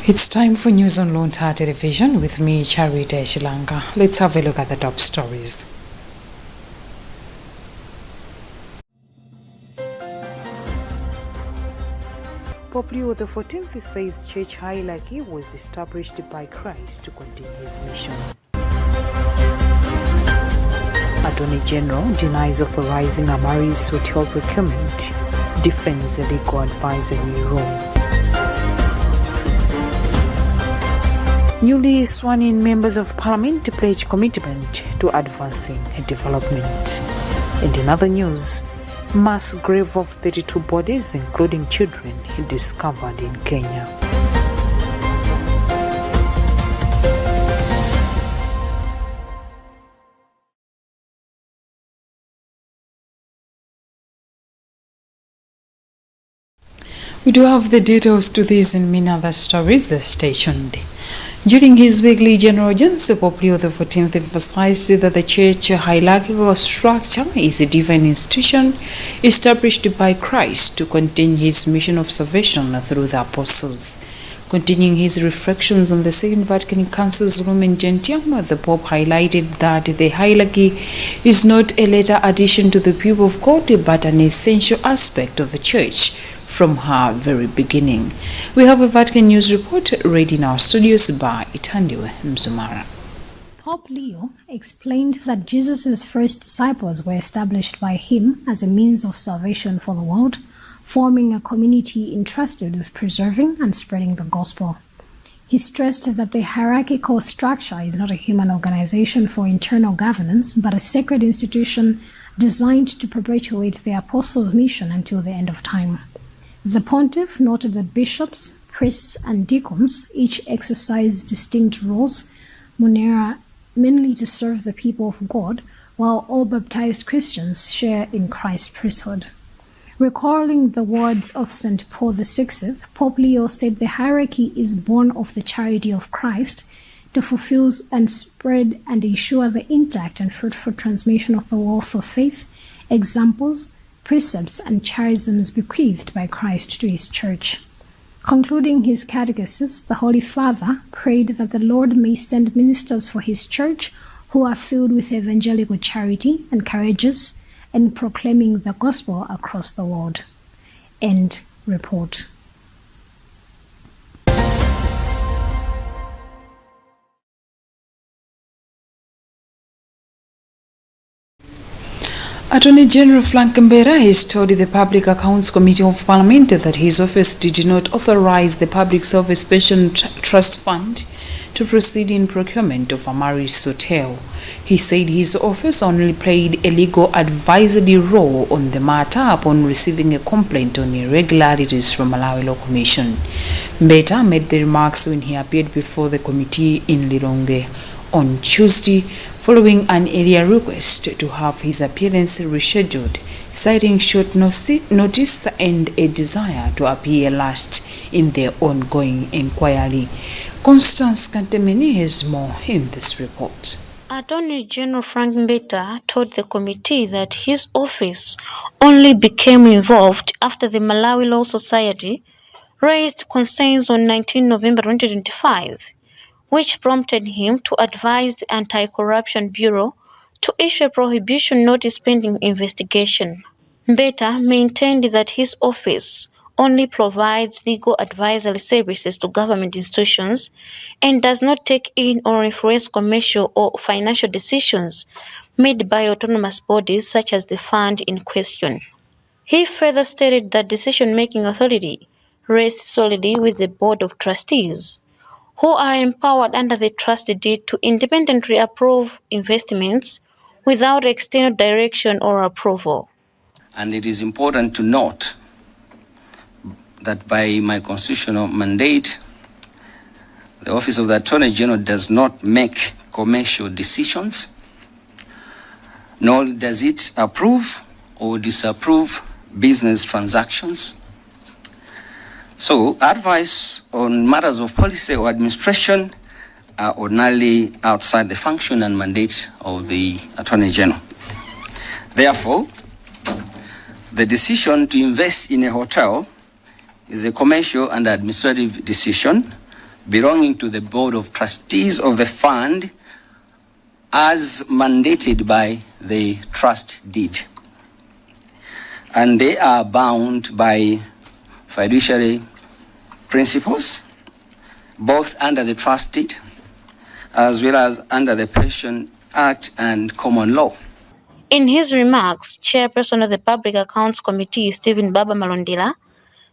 It's time for news on Luntha television with me, Charita Shilanga. Let's have a look at the top stories. Pope Leo XIV says church hierarchy was established by Christ to continue his mission. Attorney General denies authorizing Amari's hotel procurement, defends a legal advisory role. Newly sworn-in members of Parliament pledge commitment to advancing development. And in other news, mass grave of 32 bodies, including children, discovered in Kenya. We do have the details to these and many other stories. Stay tuned. During his weekly general audience, Pope Leo XIV emphasized that the church hierarchical structure is a divine institution established by Christ to continue his mission of salvation through the apostles. Continuing his reflections on the Second Vatican Council's Lumen Gentium, the Pope highlighted that the hierarchy is not a later addition to the people of God, but an essential aspect of the church from her very beginning. We have a Vatican News report read in our studios by Itandiwe Mzumara. Pope Leo explained that Jesus' first disciples were established by him as a means of salvation for the world, forming a community entrusted with preserving and spreading the gospel. He stressed that the hierarchical structure is not a human organization for internal governance, but a sacred institution designed to perpetuate the apostles' mission until the end of time. The pontiff noted that bishops, priests, and deacons each exercise distinct roles, munera mainly to serve the people of God, while all baptized Christians share in Christ's priesthood. Recalling the words of St. Paul VI, Pope Leo said the hierarchy is born of the charity of Christ to fulfill and spread and ensure the intact and fruitful transmission of the wealth of faith, examples, precepts, and charisms bequeathed by Christ to his church. Concluding his catechesis, the Holy Father prayed that the Lord may send ministers for his church who are filled with evangelical charity and courageous in proclaiming the gospel across the world. End report. Attorney General Frank Mbera has told the Public Accounts Committee of Parliament that his office did not authorize the Public Service Pension Trust Fund to proceed in procurement of Amari's hotel. He said his office only played a legal advisory role on the matter upon receiving a complaint on irregularities from Malawi Law Commission. Mbeta made the remarks when he appeared before the committee in Lilongwe on Tuesday, following an earlier request to have his appearance rescheduled, citing short notice and a desire to appear last in the ongoing inquiry. Constance Kantemeni has more in this report. Attorney General Frank Mbeta told the committee that his office only became involved after the Malawi Law Society raised concerns on 19 November 2025. Which prompted him to advise the Anti-Corruption Bureau to issue a prohibition notice pending investigation. Mbeta maintained that his office only provides legal advisory services to government institutions and does not take in or influence commercial or financial decisions made by autonomous bodies such as the fund in question. He further stated that decision-making authority rests solely with the Board of Trustees, who are empowered under the trust deed to independently approve investments without external direction or approval. And it is important to note that by my constitutional mandate, the Office of the Attorney General does not make commercial decisions, nor does it approve or disapprove business transactions. So, advice on matters of policy or administration are ordinarily outside the function and mandate of the Attorney General. Therefore, the decision to invest in a hotel is a commercial and administrative decision belonging to the Board of Trustees of the fund as mandated by the trust deed. And they are bound by fiduciary principles, both under the trust deed as well as under the Pension Act and common law. In his remarks, Chairperson of the Public Accounts Committee, Stephen Baba Malondela,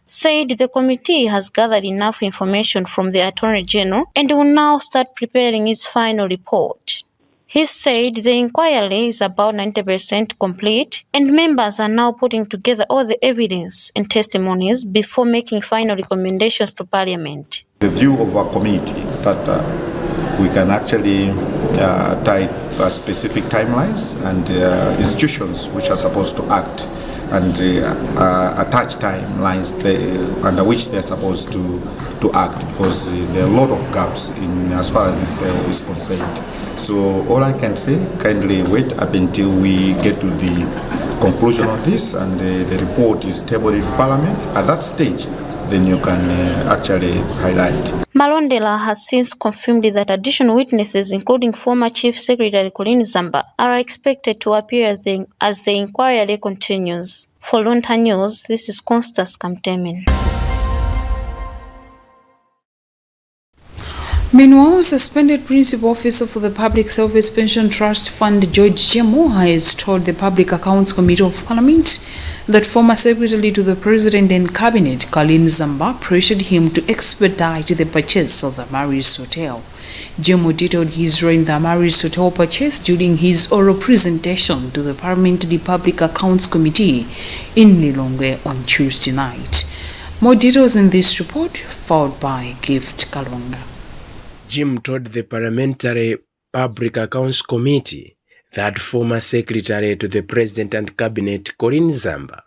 said the committee has gathered enough information from the Attorney General and will now start preparing its final report. He said the inquiry is about 90% complete and members are now putting together all the evidence and testimonies before making final recommendations to Parliament. The view of our committee that we can actually tie specific timelines and institutions which are supposed to act and attach timelines under which they're supposed to act, because there are a lot of gaps in as far as this is concerned. So all I can say, kindly wait up until we get to the conclusion of this and the report is tabled in Parliament. At that stage, then you can actually highlight. Malondela has since confirmed that additional witnesses, including former Chief Secretary Colin Zamba, are expected to appear as the inquiry continues. For Luntha News, this is Constance Kamtemen. Meanwhile, suspended Principal Officer for the Public Service Pension Trust Fund, George Jemo, has told the Public Accounts Committee of Parliament that former Secretary to the President and Cabinet, Colin Zamba, pressured him to expedite the purchase of the Amaris Hotel. Jemo detailed his role in the Amaris Hotel purchase during his oral presentation to the Parliamentary Public Accounts Committee in Lilongwe on Tuesday night. More details in this report, followed by Gift Kalonga. Jim told the Parliamentary Public Accounts Committee that former Secretary to the President and Cabinet, Colin Zamba,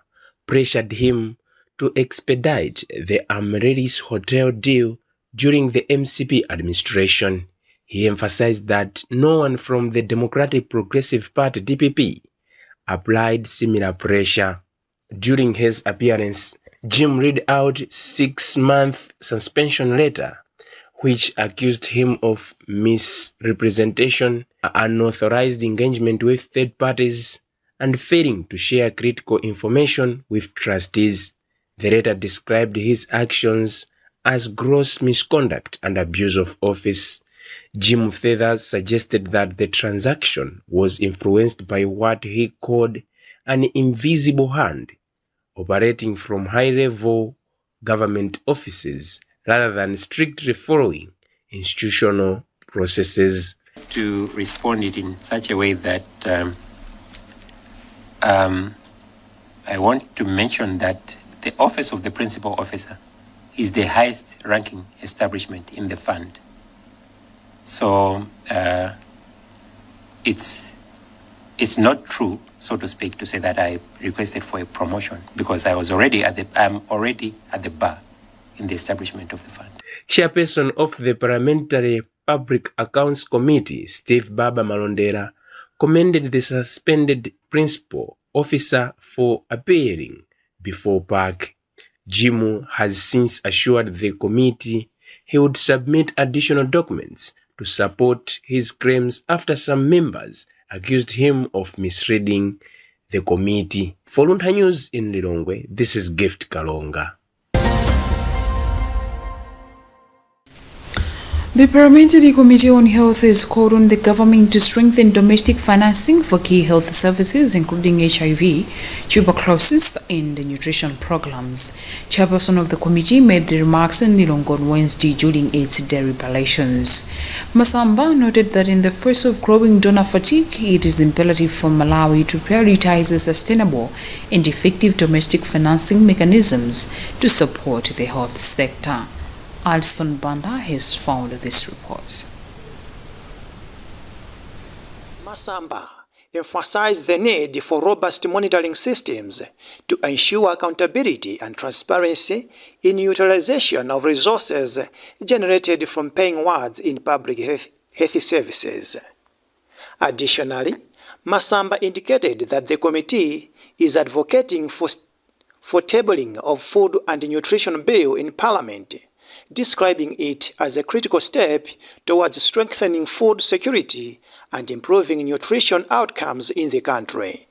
pressured him to expedite the Amaris Hotel deal during the MCP administration. He emphasized that no one from the Democratic Progressive Party, DPP, applied similar pressure. During his appearance, Jim read out a 6-month suspension letter which accused him of misrepresentation, unauthorized engagement with third parties, and failing to share critical information with trustees. The letter described his actions as gross misconduct and abuse of office. Jim further suggested that the transaction was influenced by what he called an invisible hand operating from high-level government offices rather than strictly following institutional processes. To respond it in such a way that I want to mention that the office of the principal officer is the highest ranking establishment in the fund. So it's not true, so to speak, to say that I requested for a promotion, because I'm already at the bar in the establishment of the fund. Chairperson of the Parliamentary Public Accounts Committee, Steve Baba Malondela, commended the suspended principal officer for appearing before PAC. Jimu has since assured the committee he would submit additional documents to support his claims after some members accused him of misleading the committee. For Luntha News in Lilongwe, this is Gift Kalonga. The Parliamentary Committee on Health has called on the government to strengthen domestic financing for key health services, including HIV, tuberculosis, and nutrition programs. Chairperson of the committee made the remarks in Lilongwe on Wednesday during its deliberations. Masamba noted that in the face of growing donor fatigue, it is imperative for Malawi to prioritize sustainable and effective domestic financing mechanisms to support the health sector. Alson Banda has found this report. Masamba emphasized the need for robust monitoring systems to ensure accountability and transparency in utilization of resources generated from paying wards in public health services. Additionally, Masamba indicated that the committee is advocating for tabling of food and nutrition bill in Parliament describing it as a critical step towards strengthening food security and improving nutrition outcomes in the country.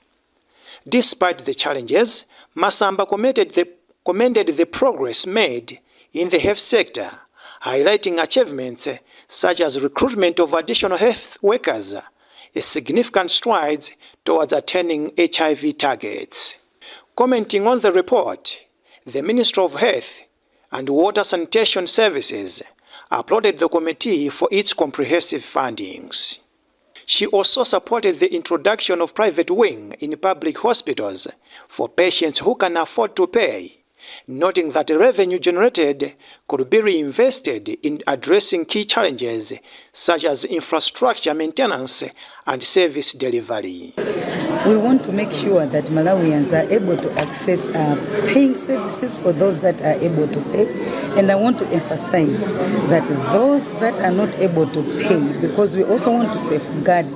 Despite the challenges, Masamba commended the progress made in the health sector, highlighting achievements such as recruitment of additional health workers, a significant strides towards attaining HIV targets. Commenting on the report, the Minister of Health and Water Sanitation Services applauded the committee for its comprehensive findings. She also supported the introduction of private wing in public hospitals for patients who can afford to pay, noting that the revenue generated could be reinvested in addressing key challenges such as infrastructure maintenance and service delivery. We want to make sure that Malawians are able to access paying services for those that are able to pay. And I want to emphasize that those that are not able to pay, because we also want to safeguard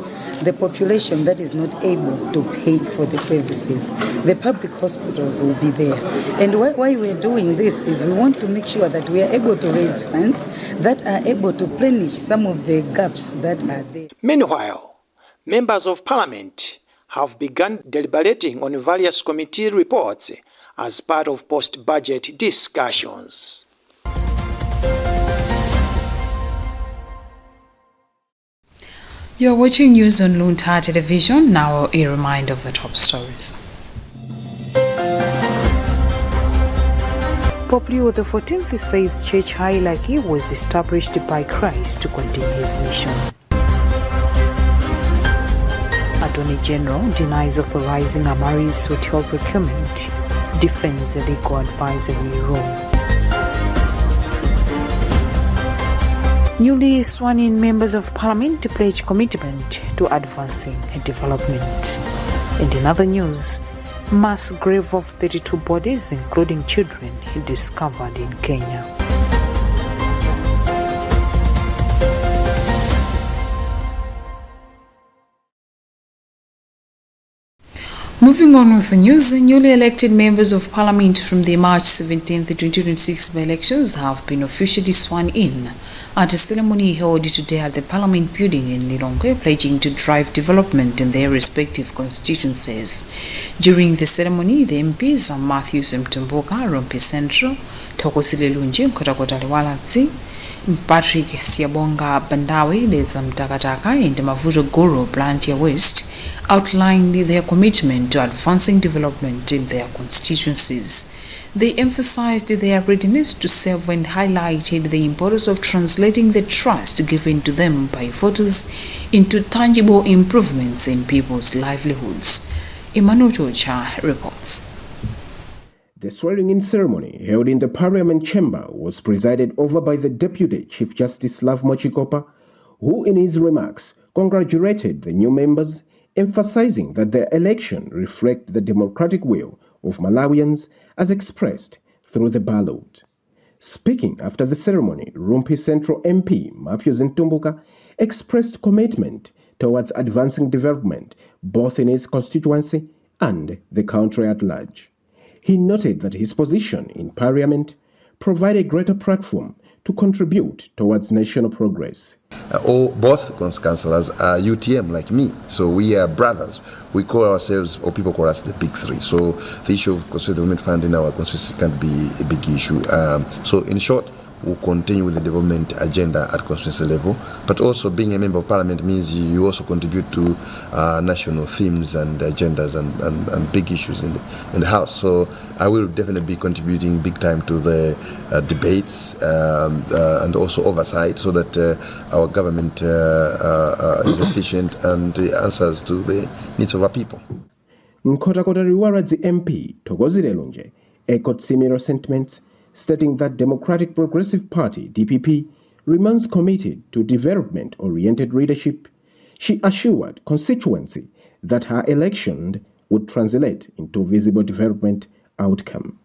the population that is not able to pay for the services, the public hospitals will be there. And why we're doing this is we want to make sure that we are able to raise funds that are able to replenish some of the gaps that are there. Meanwhile, members of parliament have begun deliberating on various committee reports as part of post-budget discussions. You're watching news on Luntha television. Now a reminder of the top stories. Pope Leo XIV says church hierarchy was established by Christ to continue his mission. Attorney General denies authorizing Amari's hotel procurement, defends a legal advisory role. Newly sworn-in members of parliament pledge commitment to advancing development. And in other news, mass grave of 32 bodies, including children, discovered in Kenya. Moving on with the news, newly elected members of parliament from the March 17, 2026 by-elections have been officially sworn in at a ceremony held today at the Parliament building in Lilongwe, pledging to drive development in their respective constituencies. During the ceremony, the MPs are Matthew Mtumbuka, Rompi Central, Tokosile Lunji, Kotakota Walatsi, Patrick Siabonga Bandawe, Leza Mtakataka, and Mavuto Goro, Blantyre West, outlined their commitment to advancing development in their constituencies. They emphasized their readiness to serve and highlighted the importance of translating the trust given to them by voters into tangible improvements in people's livelihoods. Emmanuel Tocha reports. The swearing-in ceremony held in the Parliament chamber was presided over by the Deputy Chief Justice Love Mochikopa, who in his remarks congratulated the new members, emphasizing that their election reflects the democratic will of Malawians as expressed through the ballot. Speaking after the ceremony, Rumpi Central MP Matthew Ntumbuka expressed commitment towards advancing development both in his constituency and the country at large. He noted that his position in Parliament provided a greater platform to contribute towards national progress. Both councillors are UTM like me, so we are brothers. We call ourselves, or people call us, the big three. So the issue of constituency development fund in our constituency can't be a big issue. So in short, we'll continue with the development agenda at constituency level, but also being a member of parliament means you also contribute to national themes and agendas and big issues in the house. So I will definitely be contributing big time to the debates and also oversight, so that our government is efficient and answers to the needs of our people. Nkotakota Riwaradzi MP Thokozile Lunje echoed similar sentiments, stating that Democratic Progressive Party, DPP, remains committed to development-oriented leadership. She assured constituency that her election would translate into visible development outcome.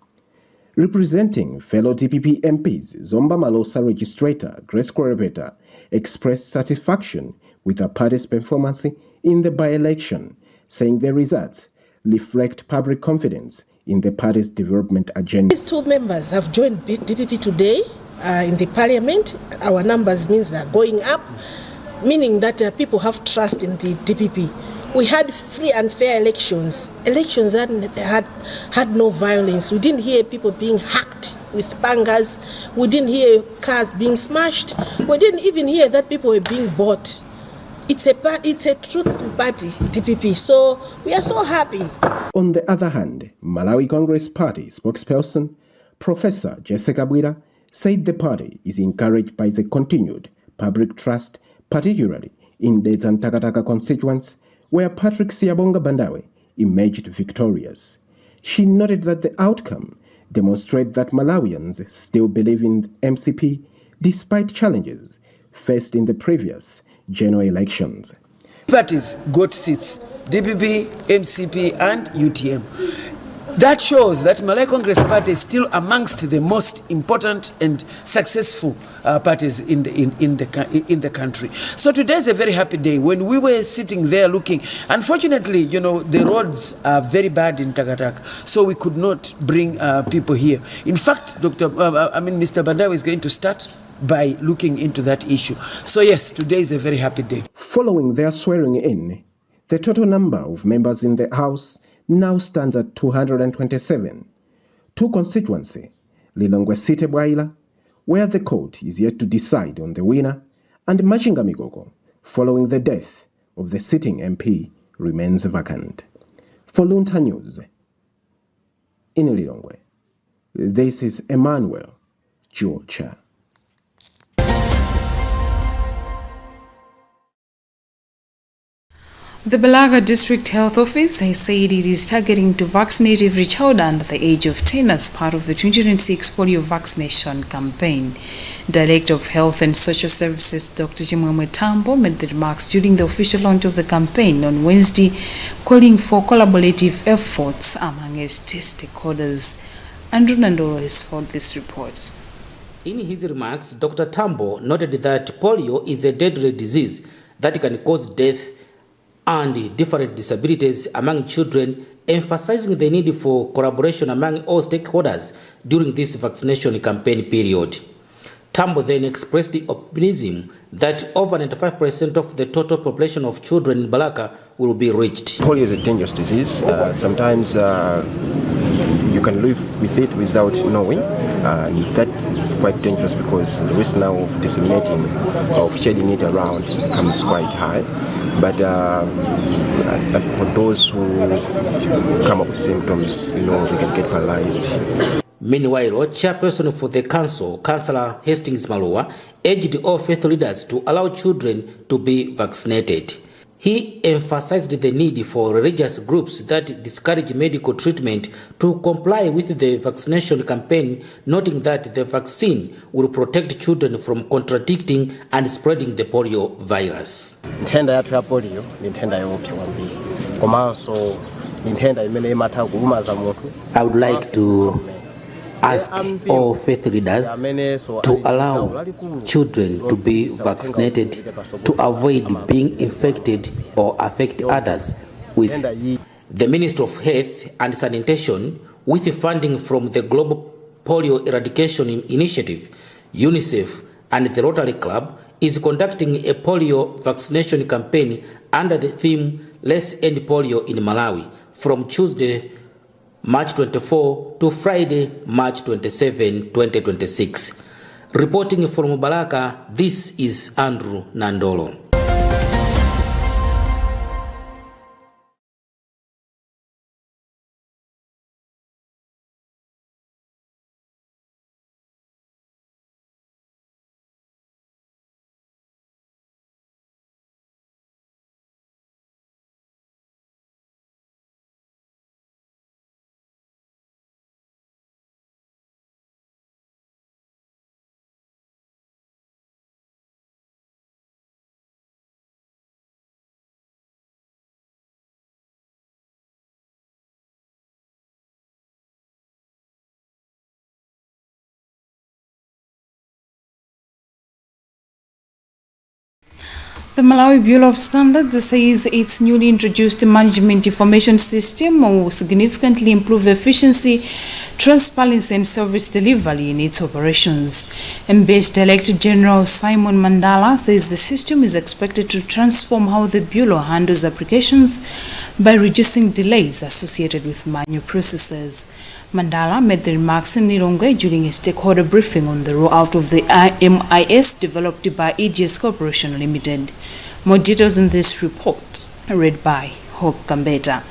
Representing fellow DPP MPs, Zomba Malosa Registrator Grace Kwereveta expressed satisfaction with her party's performance in the by-election, saying the results reflect public confidence in the party's development agenda. These two members have joined DPP today in the parliament. Our numbers means they're going up, meaning that people have trust in the DPP. We had free and fair elections that had no violence. We didn't hear people being hacked with bangers. We didn't hear cars being smashed. We didn't even hear that people were being bought. It's a truth party, DPP, so we are so happy. On the other hand, Malawi Congress Party spokesperson Professor Jessica Bwira said the party is encouraged by the continued public trust, particularly in the Tantakataka constituents, where Patrick Siyabonga Bandawe emerged victorious. She noted that the outcome demonstrates that Malawians still believe in MCP despite challenges faced in the previous general elections. Parties got seats, DPP, MCP and UTM. That shows that Malawi Congress Party is still amongst the most important and successful parties in the country. So today is a very happy day. When we were sitting there looking, unfortunately, the roads are very bad in Takataka, so we could not bring people here. In fact, Mr. Bandawe is going to start by looking into that issue. So yes, today is a very happy day. Following their swearing in, the total number of members in the House now stands at 227. Two constituency, Lilongwe Site Bwaila, where the court is yet to decide on the winner, and Machinga Migogo, following the death of the sitting MP, remains vacant. For Luntha News, in Lilongwe, this is Emmanuel Georgia. The Balaga District Health Office has said it is targeting to vaccinate every child under the age of 10 as part of the 2026 polio vaccination campaign. Director of Health and Social Services Dr. Chimwemwe Tambo made the remarks during the official launch of the campaign on Wednesday, calling for collaborative efforts among its stakeholders. Andrew Nandolo has followed this report. In his remarks, Dr. Tambo noted that polio is a deadly disease that can cause death and different disabilities among children, emphasizing the need for collaboration among all stakeholders during this vaccination campaign period. Tambo then expressed the optimism that over 95% of the total population of children in Balaka will be reached. Polio is a dangerous disease. Sometimes you can live with it without knowing. That is quite dangerous because the risk now of disseminating, of shedding it around becomes quite high. But for those who come up with symptoms, they can get paralyzed. Meanwhile, chairperson for the council, Councillor Hastings Malua, urged all faith leaders to allow children to be vaccinated. He emphasized the need for religious groups that discourage medical treatment to comply with the vaccination campaign, noting that the vaccine will protect children from contradicting and spreading the polio virus. I would like to ask all faith leaders to allow children to be vaccinated to avoid being infected or affect others with the Ministry of Health and Sanitation, with funding from the Global Polio Eradication Initiative, UNICEF, and the Rotary Club, is conducting a polio vaccination campaign under the theme Let's End Polio in Malawi from Tuesday, March 24 to Friday, March 27, 2026. Reporting from Balaka, this is Andrew Nandolo. The Malawi Bureau of Standards says its newly introduced management information system will significantly improve efficiency, transparency and service delivery in its operations. MBS Director General Simon Mandala says the system is expected to transform how the Bureau handles applications by reducing delays associated with manual processes. Mandala made the remarks in Nilongwe during a stakeholder briefing on the rollout of the MIS developed by EGS Corporation Limited. More details in this report, read by Hope Gambetta.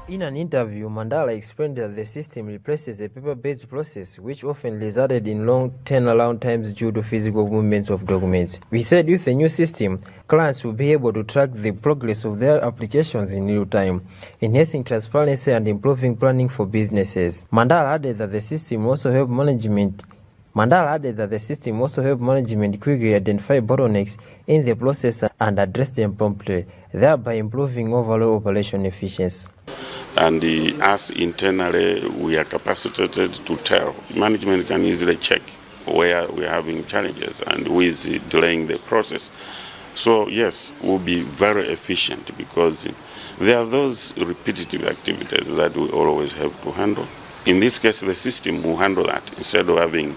In an interview, Mandala explained that the system replaces a paper-based process which often resulted in long turnaround times due to physical movements of documents. He said with the new system, clients will be able to track the progress of their applications in real time, enhancing transparency and improving planning for businesses. Mandala added that the system also helped management quickly identify bottlenecks in the process and address them promptly, thereby improving overall operation efficiency. And us internally, we are capacitated to tell. Management can easily check where we are having challenges and who is delaying the process. So yes, we'll be very efficient because there are those repetitive activities that we always have to handle. In this case, the system will handle that instead of having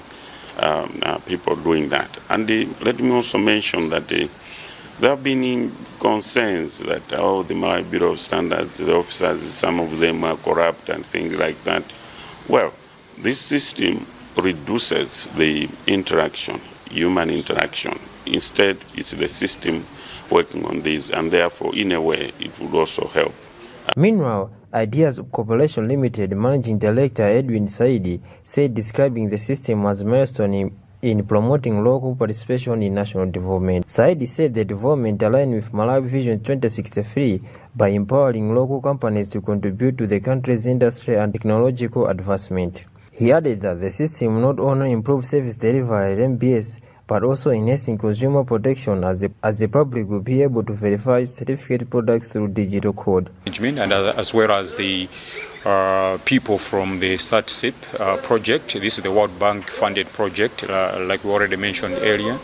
people doing that. And let me also mention that there have been concerns that the Malawi Bureau of Standards, the officers, some of them are corrupt and things like that. Well, this system reduces the interaction, human interaction. Instead, it's the system working on this, and therefore, in a way, it would also help. Meanwhile, Ideas Corporation Limited Managing Director Edwin Saidi said describing the system as a milestone in promoting local participation in national development. Saidi said the development aligned with Malawi Vision 2063 by empowering local companies to contribute to the country's industry and technological advancement. He added that the system not only improves service delivery at MBS, but also enhancing consumer protection as the public will be able to verify certificate products through digital code. And as well as the people from the SATSIP project. This is the World Bank funded project, like we already mentioned earlier.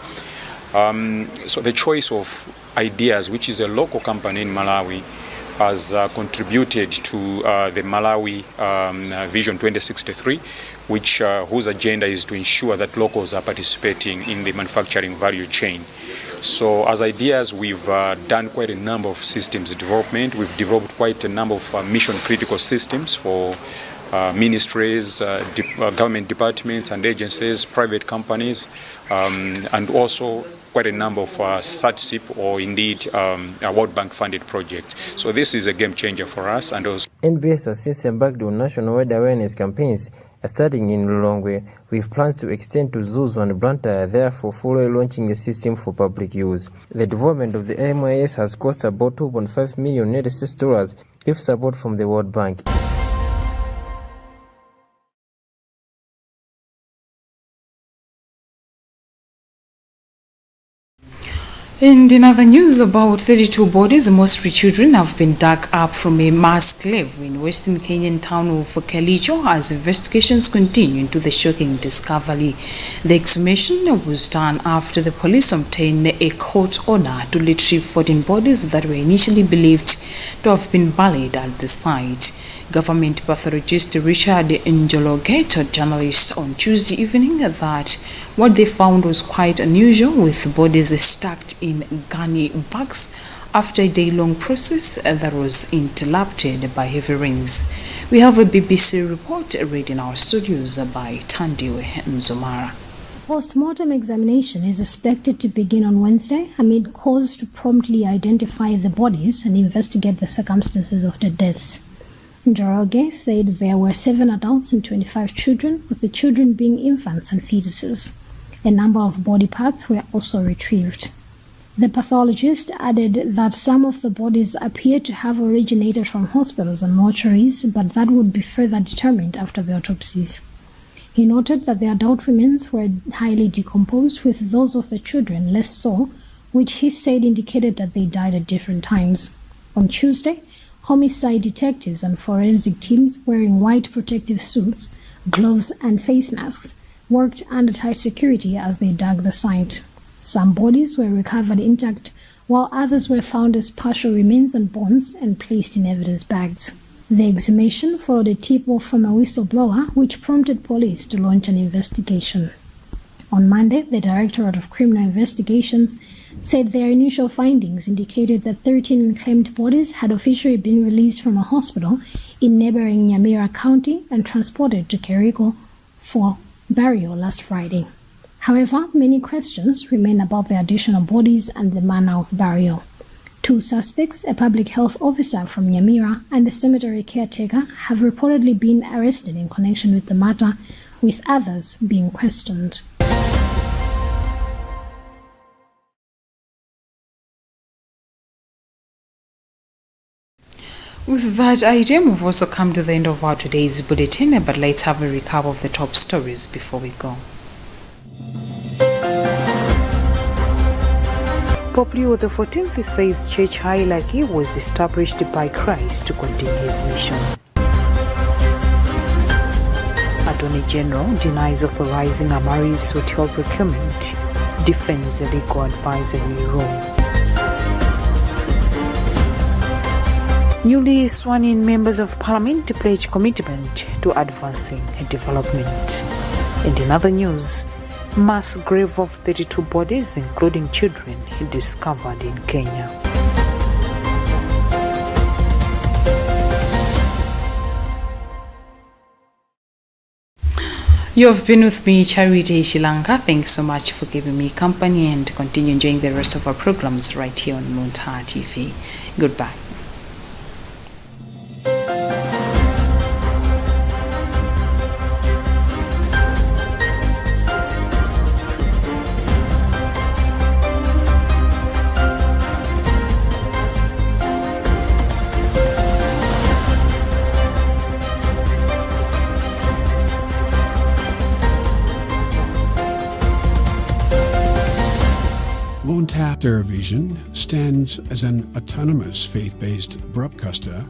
So the choice of Ideas, which is a local company in Malawi, has contributed to the Malawi Vision 2063, whose agenda is to ensure that locals are participating in the manufacturing value chain. So as Ideas, we've done quite a number of systems development. We've developed quite a number of mission critical systems for ministries, government departments and agencies, private companies, and also quite a number of SATSIP or indeed World Bank funded projects. So this is a game changer for us. And also NBS has since embarked on nationwide awareness campaigns starting in Lilongwe, with plans to extend to zoos and Luntha, therefore fully launching the system for public use. The development of the MIS has cost about $2.5 million US with support from the World Bank. And in other news, about 32 bodies, mostly children, have been dug up from a mass grave in western Kenyan town of Kericho as investigations continue into the shocking discovery. The exhumation was done after the police obtained a court order to retrieve 14 bodies that were initially believed to have been buried at the site. Government pathologist Richard Njologe told journalists on Tuesday evening that what they found was quite unusual, with bodies stacked in gunny bags after a day-long process that was interrupted by heavy rains. We have a BBC report read in our studios by Tandiwe Mzomara. Post-mortem examination is expected to begin on Wednesday amid calls to promptly identify the bodies and investigate the circumstances of the deaths. Njoroge said there were 7 adults and 25 children, with the children being infants and fetuses. A number of body parts were also retrieved. The pathologist added that some of the bodies appear to have originated from hospitals and mortuaries, but that would be further determined after the autopsies. He noted that the adult remains were highly decomposed, with those of the children less so, which he said indicated that they died at different times. On Tuesday, homicide detectives and forensic teams wearing white protective suits, gloves and face masks worked under tight security as they dug the site. Some bodies were recovered intact, while others were found as partial remains and bones and placed in evidence bags. The exhumation followed a tip-off from a whistleblower, which prompted police to launch an investigation. On Monday, the Directorate of Criminal Investigations said their initial findings indicated that 13 unclaimed bodies had officially been released from a hospital in neighboring Nyamira County and transported to Kericho for burial last Friday. However, many questions remain about the additional bodies and the manner of burial. 2 suspects, a public health officer from Nyamira and a cemetery caretaker, have reportedly been arrested in connection with the matter, with others being questioned. With that item, we've also come to the end of our today's bulletin, but let's have a recap of the top stories before we go. Pope Leo XIV says church hierarchy was established by Christ to continue his mission. Attorney General denies authorizing Amari's hotel procurement, defends a legal advisory role. Newly sworn-in members of Parliament pledge commitment to advancing development. And in other news, mass grave of 32 bodies, including children, discovered in Kenya. You have been with me, Charity Shilanga. Thanks so much for giving me company, and continue enjoying the rest of our programs right here on Luntha TV. Goodbye. Luntha Television stands as an autonomous faith-based broadcaster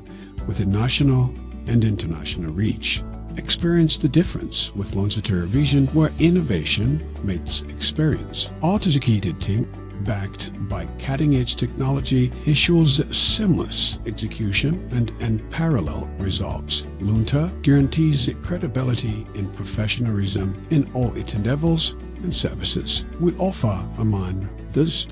with a national and international reach. Experience the difference with Luntha Television, where innovation meets experience. Authenticated team backed by cutting-edge technology ensures seamless execution and unparalleled results. Luntha guarantees credibility and professionalism in all its endeavors and services. We offer among this